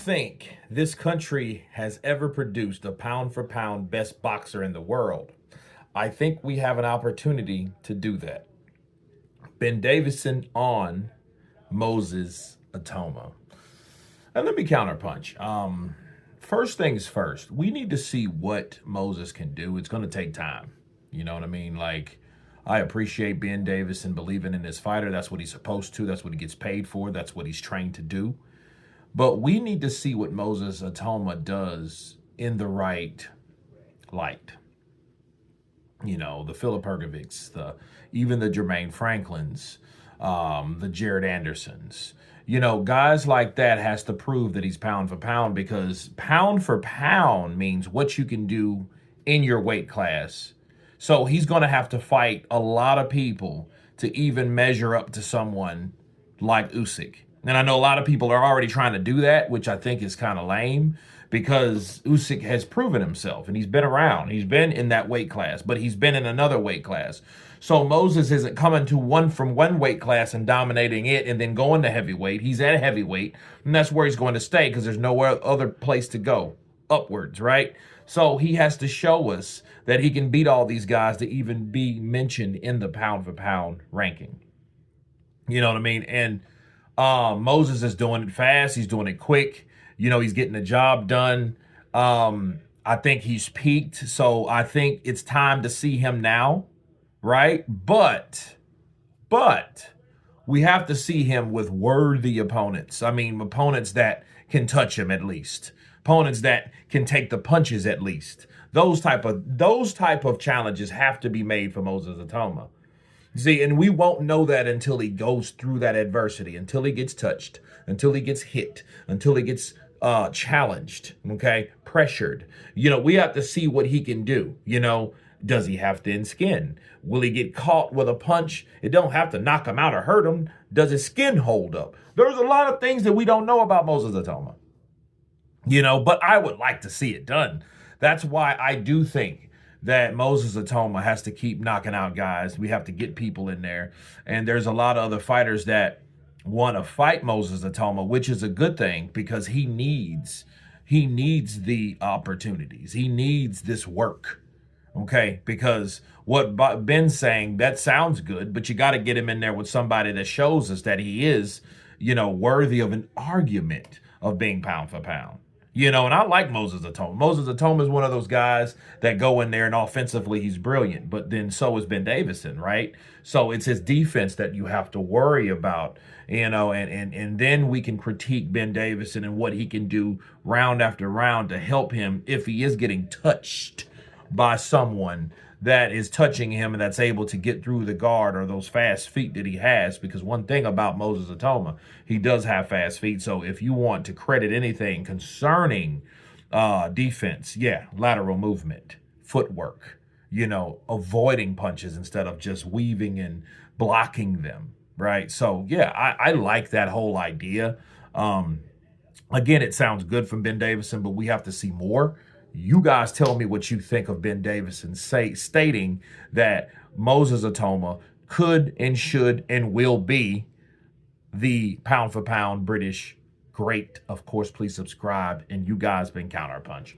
think this country has ever produced a pound for pound best boxer in the world, I think we have an opportunity to do that. Ben Davison on Moses Itauma. And let me counterpunch. First things first, we need to see what Moses can do. It's going to take time. You know what I mean? Like, I appreciate Ben Davison believing in his fighter. That's what he's supposed to. That's what he gets paid for. That's what he's trained to do. But we need to see what Moses Itauma does in the right light. You know, the Philip Hergovics, even the Jermaine Franklins, the Jared Andersons. You know, guys like that has to prove that he's pound for pound, because pound for pound means what you can do in your weight class. So he's going to have to fight a lot of people to even measure up to someone like Usyk. And I know a lot of people are already trying to do that, which I think is kind of lame, because Usyk has proven himself and he's been around. He's been in that weight class, but he's been in another weight class. So Moses isn't coming to one weight class and dominating it and then going to heavyweight. He's at heavyweight, and that's where he's going to stay, because there's nowhere other place to go upwards, right? So he has to show us that he can beat all these guys to even be mentioned in the pound for pound ranking. You know what I mean? And Moses is doing it fast. He's doing it quick. You know, he's getting the job done. I think he's peaked. So I think it's time to see him now, right? But we have to see him with worthy opponents. I mean, opponents that can touch him at least. Opponents that can take the punches at least. Those type of challenges have to be made for Moses Itauma. See, and we won't know that until he goes through that adversity, until he gets touched, until he gets hit, until he gets challenged, okay, pressured. You know, we have to see what he can do. You know, does he have thin skin? Will he get caught with a punch? It don't have to knock him out or hurt him. Does his skin hold up? There's a lot of things that we don't know about Moses Itauma. You know, but I would like to see it done. That's why I do think that Moses Itauma has to keep knocking out guys. We have to get people in there. And there's a lot of other fighters that want to fight Moses Itauma, which is a good thing, because he needs the opportunities. He needs this work. Okay, because what Ben's saying, that sounds good, but you got to get him in there with somebody that shows us that he is, you know, worthy of an argument of being pound for pound. You know, and I like Moses Itauma. Moses Itauma is one of those guys that go in there and offensively he's brilliant, but then so is Ben Davison, right? So it's his defense that you have to worry about, you know, and then we can critique Ben Davison and what he can do round after round to help him if he is getting touched by someone that is touching him and that's able to get through the guard or those fast feet that he has. Because one thing about Moses Itauma, he does have fast feet. So if you want to credit anything concerning defense, yeah, lateral movement, footwork, you know, avoiding punches instead of just weaving and blocking them, right? So, yeah, I like that whole idea. Again, it sounds good from Ben Davison, but we have to see more. You guys tell me what you think of Ben Davison stating that Moses Itauma could and should and will be the pound for pound British great. Of course, please subscribe. And you guys been Counterpunch.